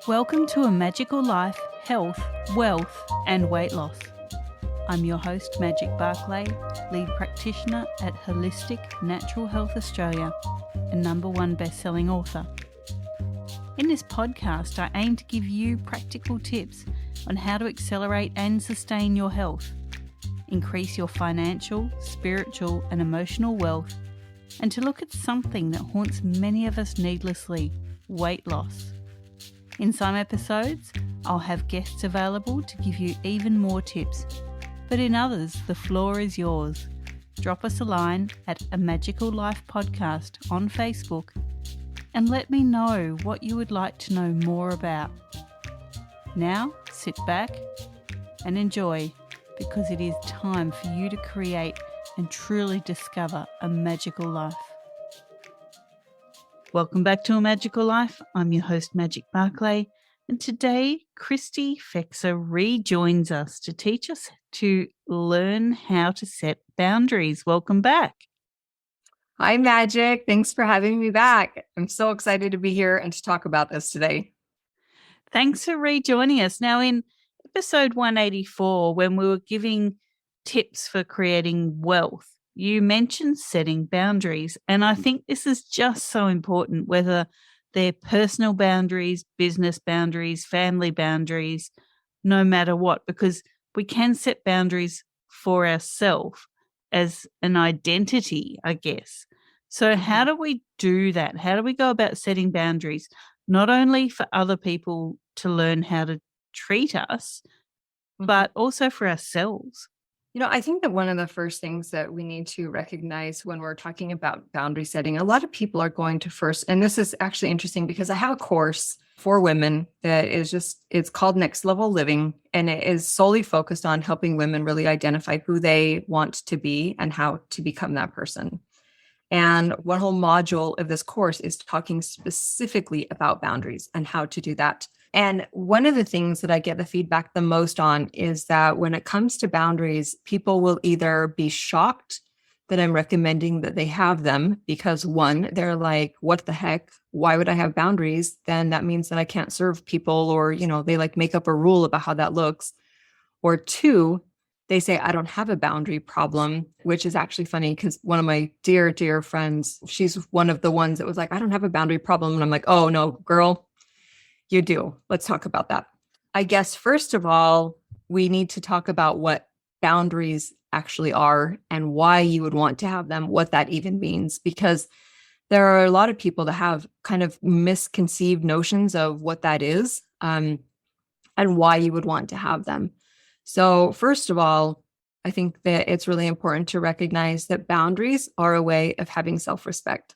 Welcome to A Magical Life, Health, Wealth and Weight Loss. I'm your host, Magic Barclay, lead practitioner at Holistic Natural Health Australia and #1 best-selling author. In this podcast, I aim to give you practical tips on how to accelerate and sustain your health, increase your financial, spiritual and emotional wealth, and to look at something that haunts many of us needlessly, weight loss. In some episodes, I'll have guests available to give you even more tips, but in others, the floor is yours. Drop us a line at A Magical Life Podcast on Facebook and let me know what you would like to know more about. Now, sit back and enjoy, because it is time for you to create and truly discover a magical life. Welcome back to A Magical Life. I'm your host, Magic Barclay, and today Christy Fechser rejoins us to teach us to learn how to set boundaries. Welcome back. Hi, Magic. Thanks for having me back. I'm so excited to be here and to talk about this today. Thanks for rejoining us. Now, in episode 184, when we were giving tips for creating wealth, you mentioned setting boundaries, and I think this is just so important, whether they're personal boundaries, business boundaries, family boundaries, no matter what, because we can set boundaries for ourselves as an identity, I guess. So how do we do that? How do we go about setting boundaries, not only for other people to learn how to treat us, but also for ourselves? I think that one of the first things that we need to recognize when we're talking about boundary setting, a lot of people are going to first, and this is actually interesting because I have a course for women that it's called Next Level Living, and it is solely focused on helping women really identify who they want to be and how to become that person. And one whole module of this course is talking specifically about boundaries and how to do that. And one of the things that I get the feedback the most on is that when it comes to boundaries, people will either be shocked that I'm recommending that they have them because, one, they're like, what the heck? Why would I have boundaries? Then that means that I can't serve people, or, they make up a rule about how that looks. Or two, they say, I don't have a boundary problem, which is actually funny because one of my dear, dear friends, she's one of the ones that was like, I don't have a boundary problem. And I'm like, oh no, girl, you do. Let's talk about that. I guess, first of all, we need to talk about what boundaries actually are and why you would want to have them, what that even means, because there are a lot of people that have kind of misconceived notions of what that is, and why you would want to have them. So first of all, I think that it's really important to recognize that boundaries are a way of having self-respect.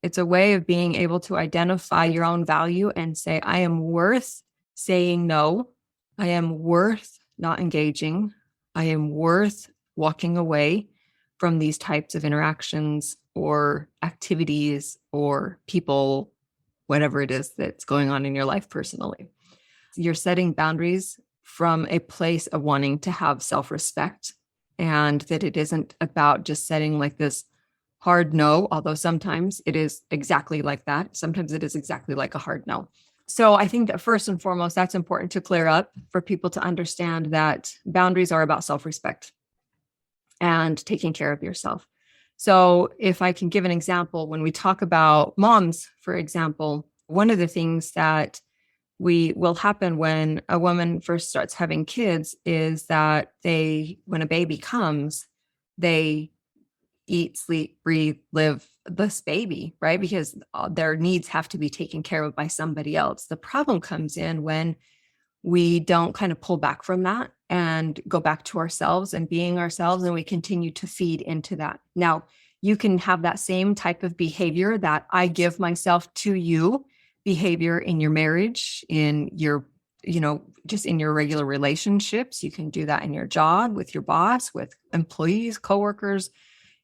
It's a way of being able to identify your own value and say, I am worth saying no. I am worth not engaging. I am worth walking away from these types of interactions or activities or people, whatever it is that's going on in your life personally. You're setting boundaries from a place of wanting to have self-respect, and that it isn't about just setting like this hard no, although sometimes it is exactly like that. Sometimes it is exactly like a hard no. So I think that first and foremost, that's important to clear up for people to understand that boundaries are about self-respect and taking care of yourself. So if I can give an example, when we talk about moms, for example, one of the things that will happen when a woman first starts having kids is that when a baby comes, they eat, sleep, breathe, live this baby, right? Because their needs have to be taken care of by somebody else. The problem comes in when we don't kind of pull back from that and go back to ourselves and being ourselves, and we continue to feed into that. Now, you can have that same type of behavior, that I give myself to you behavior, in your marriage, in your, just in your regular relationships. You can do that in your job, with your boss, with employees, coworkers,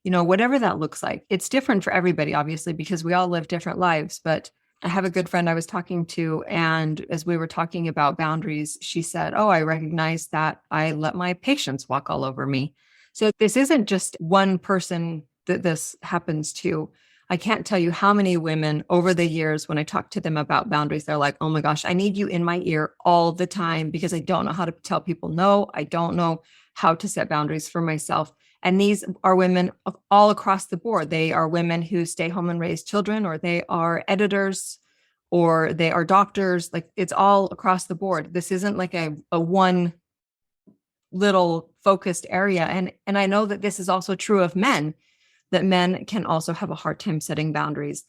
whatever that looks like. It's different for everybody, obviously, because we all live different lives. But I have a good friend I was talking to, and as we were talking about boundaries, she said, oh, I recognize that I let my patients walk all over me. So this isn't just one person that this happens to. I can't tell you how many women over the years, when I talk to them about boundaries, they're like, oh my gosh, I need you in my ear all the time because I don't know how to tell people no. I don't know how to set boundaries for myself. And these are women all across the board. They are women who stay home and raise children, or they are editors, or they are doctors. Like, it's all across the board. This isn't like a one little focused area. And I know that this is also true of men, that men can also have a hard time setting boundaries.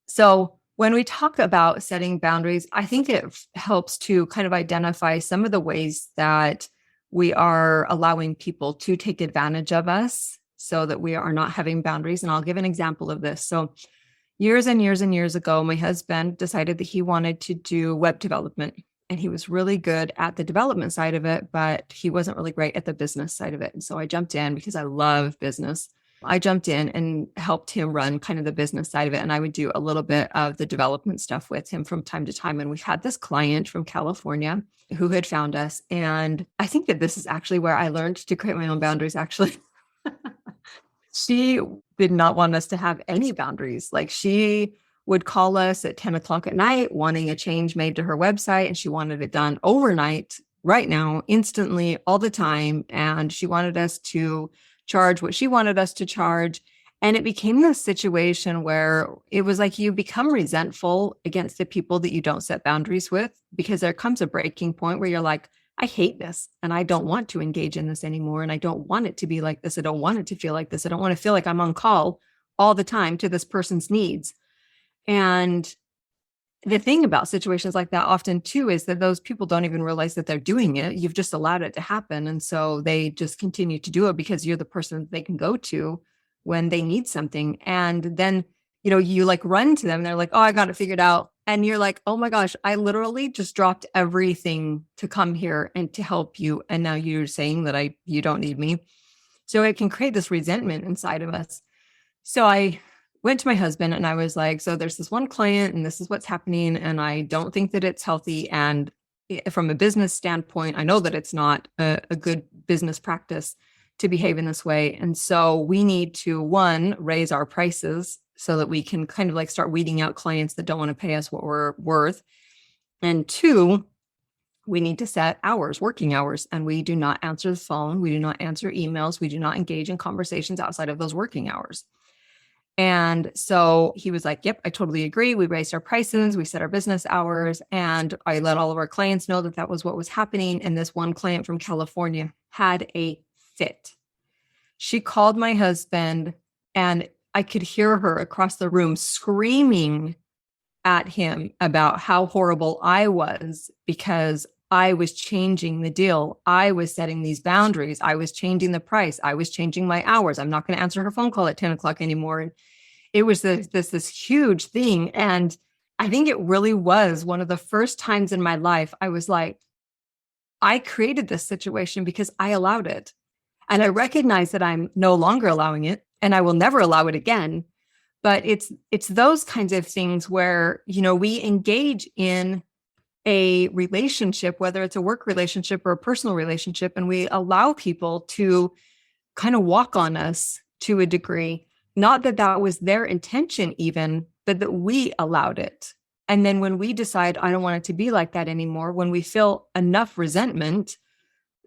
So when we talk about setting boundaries, I think it helps to kind of identify some of the ways that we are allowing people to take advantage of us so that we are not having boundaries. And I'll give an example of this. So years and years and years ago, my husband decided that he wanted to do web development. And he was really good at the development side of it, but he wasn't really great at the business side of it. And so I jumped in because I love business. I jumped in and helped him run kind of the business side of it. And I would do a little bit of the development stuff with him from time to time. And we had this client from California who had found us. And I think that this is actually where I learned to create my own boundaries, actually. She did not want us to have any boundaries. Like, she would call us at 10 o'clock at night wanting a change made to her website. And she wanted it done overnight, right now, instantly, all the time. And she wanted us to charge what she wanted us to charge. And it became this situation where it was like you become resentful against the people that you don't set boundaries with, because there comes a breaking point where you're like, I hate this and I don't want to engage in this anymore. And I don't want it to be like this. I don't want it to feel like this. I don't want to feel like I'm on call all the time to this person's needs. And the thing about situations like that often too is that those people don't even realize that they're doing it. You've just allowed it to happen. And so they just continue to do it because you're the person that they can go to when they need something. And then, you like run to them and they're like, oh, I got it figured out. And you're like, oh my gosh, I literally just dropped everything to come here and to help you. And now you're saying that you don't need me. So it can create this resentment inside of us. So I went to my husband and I was like, so there's this one client and this is what's happening. And I don't think that it's healthy. And from a business standpoint, I know that it's not a good business practice to behave in this way. And so we need to, one, raise our prices so that we can kind of like start weeding out clients that don't want to pay us what we're worth. And two, we need to set hours, working hours, and we do not answer the phone. We do not answer emails. We do not engage in conversations outside of those working hours. And so he was like, yep, I totally agree. We raised our prices, we set our business hours, and I let all of our clients know that that was what was happening. And this one client from California had a fit. She called my husband and I could hear her across the room screaming at him about how horrible I was because I was changing the deal. I was setting these boundaries. I was changing the price. I was changing my hours. I'm not going to answer her phone call at 10 o'clock anymore. And it was this huge thing. And I think it really was one of the first times in my life I was like, I created this situation because I allowed it. And I recognize that I'm no longer allowing it and I will never allow it again. But it's those kinds of things where, we engage in a relationship, whether it's a work relationship or a personal relationship, and we allow people to kind of walk on us to a degree. Not that that was their intention even, but that we allowed it. And then when we decide, I don't want it to be like that anymore, when we feel enough resentment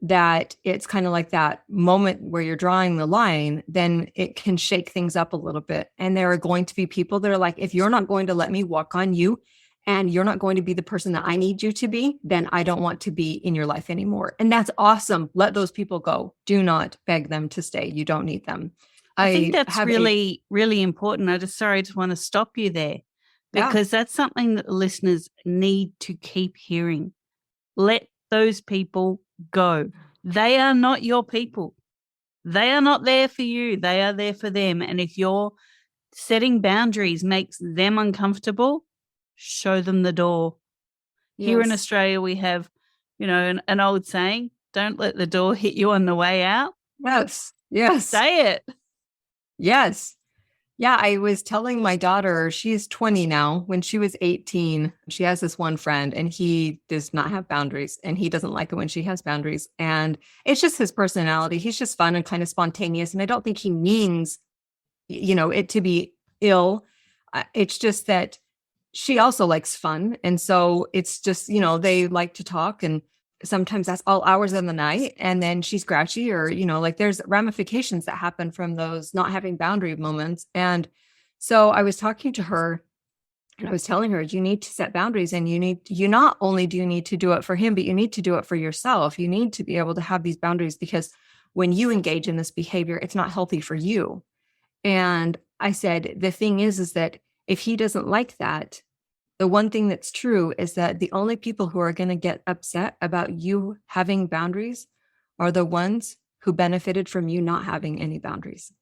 that it's kind of like that moment where you're drawing the line, then it can shake things up a little bit. And there are going to be people that are like, if you're not going to let me walk on you and you're not going to be the person that I need you to be, then I don't want to be in your life anymore. And that's awesome. Let those people go. Do not beg them to stay. You don't need them. I think that's really, really important. I just want to stop you there because that's something that listeners need to keep hearing. Let those people go. They are not your people. They are not there for you. They are there for them. And if you're setting boundaries makes them uncomfortable, show them the door. Yes. Here in Australia, we have, an old saying, don't let the door hit you on the way out. Yes. Yes. Say it. Yes. Yeah. I was telling my daughter, she's 20 now. When she was 18, she has this one friend and he does not have boundaries and he doesn't like it when she has boundaries. And it's just his personality. He's just fun and kind of spontaneous. And I don't think he means, it to be ill. It's just that she also likes fun. And so it's just, they like to talk, and sometimes that's all hours of the night. And then she's grouchy, or, like there's ramifications that happen from those not having boundary moments. And so I was talking to her, and I was telling her, you need to set boundaries, and you not only do you need to do it for him, but you need to do it for yourself. You need to be able to have these boundaries, because when you engage in this behavior, it's not healthy for you. And I said, the thing is that if he doesn't like that, the one thing that's true is that the only people who are going to get upset about you having boundaries are the ones who benefited from you not having any boundaries.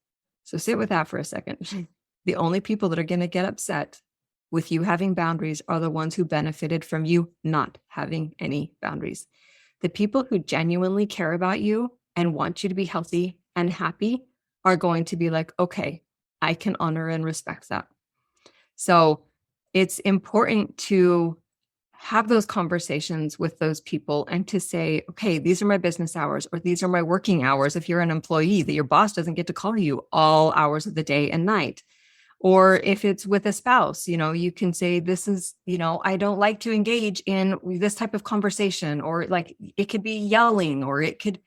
So sit with that for a second. The only people that are going to get upset with you having boundaries are the ones who benefited from you not having any boundaries. The people who genuinely care about you and want you to be healthy and happy are going to be like, okay, I can honor and respect that. So it's important to have those conversations with those people and to say, okay, these are my business hours, or these are my working hours. If you're an employee, that your boss doesn't get to call you all hours of the day and night. Or if it's with a spouse, you can say, this is, I don't like to engage in this type of conversation, or like it could be yelling, or it could,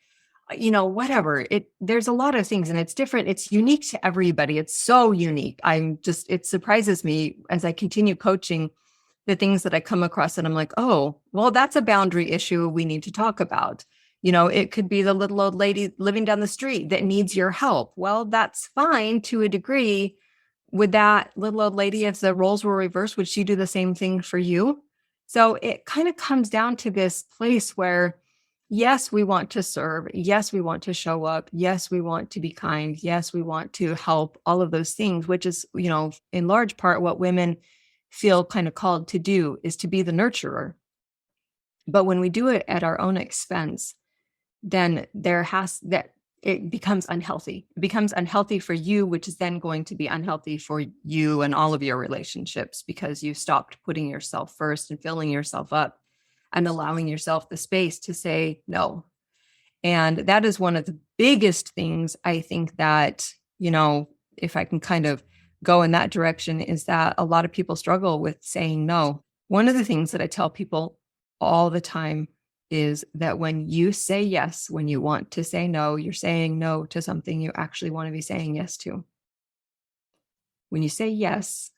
whatever. There's a lot of things, and it's different. It's unique to everybody. It's so unique. It surprises me as I continue coaching, the things that I come across, and I'm like, oh, well, that's a boundary issue we need to talk about. It could be the little old lady living down the street that needs your help. Well, that's fine to a degree. Would that little old lady, if the roles were reversed, would she do the same thing for you? So it kind of comes down to this place where, yes, we want to serve. Yes, we want to show up. Yes, we want to be kind. Yes, we want to help, all of those things, which is, in large part what women feel kind of called to do, is to be the nurturer. But when we do it at our own expense, then it becomes unhealthy. It becomes unhealthy for you, which is then going to be unhealthy for you and all of your relationships, because you stopped putting yourself first and filling yourself up and allowing yourself the space to say no. And that is one of the biggest things, I think, that, if I can kind of go in that direction, is that a lot of people struggle with saying no. One of the things that I tell people all the time is that when you say yes, when you want to say no, you're saying no to something you actually want to be saying yes to. When you say yes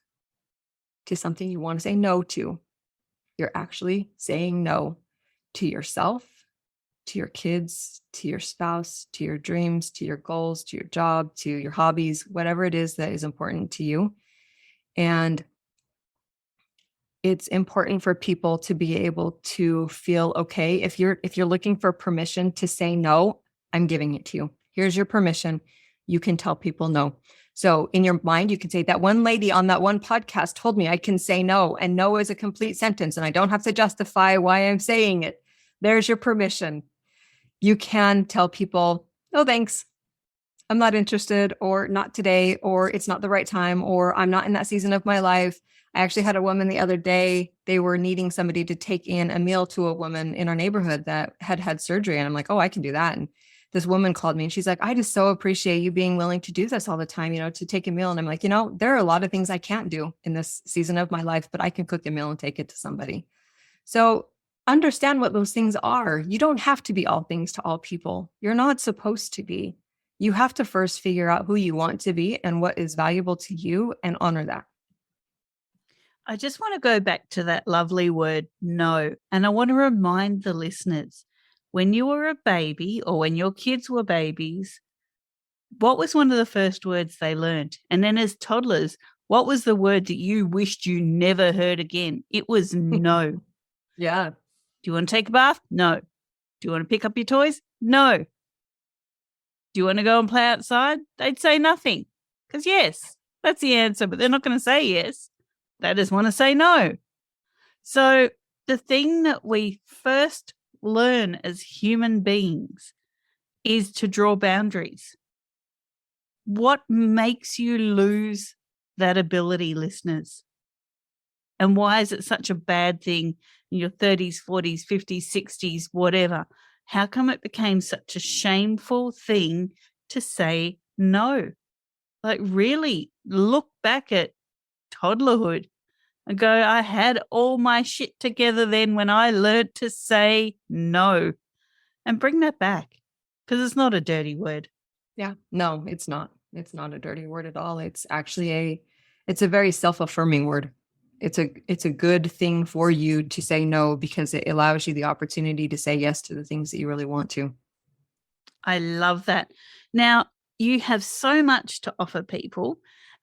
to something you want to say no to, you're actually saying no to yourself, to your kids, to your spouse, to your dreams, to your goals, to your job, to your hobbies, whatever it is that is important to you. And it's important for people to be able to feel okay. If you're looking for permission to say no, I'm giving it to you. Here's your permission. You can tell people no. So in your mind, you can say, that one lady on that one podcast told me I can say no, and no is a complete sentence, and I don't have to justify why I'm saying it. There's your permission. You can tell people, no, thanks. I'm not interested, or not today, or it's not the right time, or I'm not in that season of my life. I actually had a woman the other day, they were needing somebody to take in a meal to a woman in our neighborhood that had surgery. And I'm like, oh, I can do that. And this woman called me, and she's like, I just so appreciate you being willing to do this all the time, to take a meal. And I'm like, there are a lot of things I can't do in this season of my life, but I can cook a meal and take it to somebody. So understand what those things are. You don't have to be all things to all people. You're not supposed to be. You have to first figure out who you want to be and what is valuable to you, and honor that. I just want to go back to that lovely word, no. And I want to remind the listeners, when you were a baby, or when your kids were babies, what was one of the first words they learned? And then as toddlers, what was the word that you wished you never heard again? It was no. Yeah. Do you want to take a bath? No. Do you want to pick up your toys? No. Do you want to go and play outside? They'd say nothing, because yes, that's the answer, but they're not going to say yes. They just want to say no. So the thing that we first learn as human beings is to draw boundaries. What makes you lose that ability, listeners? And why is it such a bad thing in your 30s, 40s, 50s, 60s, whatever? How come it became such a shameful thing to say no? Like, really look back at toddlerhood. I had all my shit together then when I learnt to say no. And bring that back, because it's not a dirty word. Yeah, no, it's not. It's not a dirty word at all. It's actually it's a very self-affirming word. It's a good thing for you to say no because it allows you the opportunity to say yes to the things that you really want to. I love that. Now, you have so much to offer people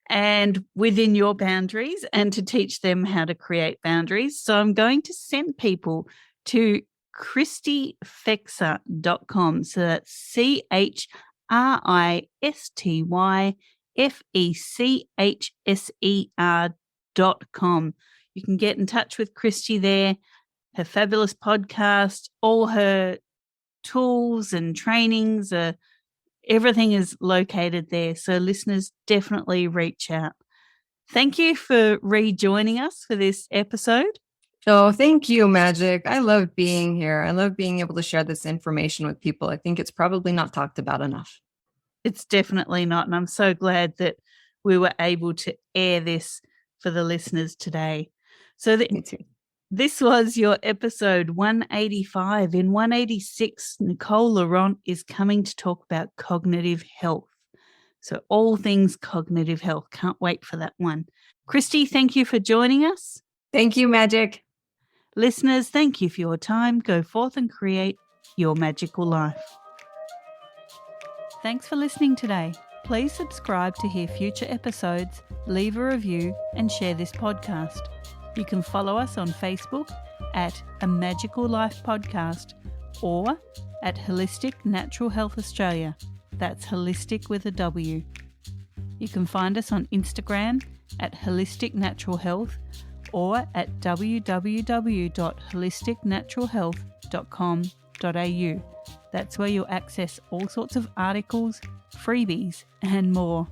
and within your boundaries and to teach them how to create boundaries. So I'm going to send people to ChristyFechser.com. So that's ChristyFechser.com. You can get in touch with Christy there, her fabulous podcast, all her tools and trainings, everything is located there. So listeners, definitely reach out. Thank you for rejoining us for this episode. Oh, thank you, Magic. I love being here. I love being able to share this information with people. I think it's probably not talked about enough. It's definitely not. And I'm so glad that we were able to air this for the listeners today. So Me too. This was your episode 185. In 186, Nicole Laurent is coming to talk about cognitive health. So all things cognitive health. Can't wait for that one. Christy, thank you for joining us. Thank you, Magic. Listeners, thank you for your time. Go forth and create your magical life. Thanks for listening today. Please subscribe to hear future episodes, leave a review, and share this podcast. You can follow us on Facebook at A Magical Life Podcast or at Holistic Natural Health Australia. That's holistic with a W. You can find us on Instagram at Holistic Natural Health or at www.holisticnaturalhealth.com.au. That's where you'll access all sorts of articles, freebies, and more.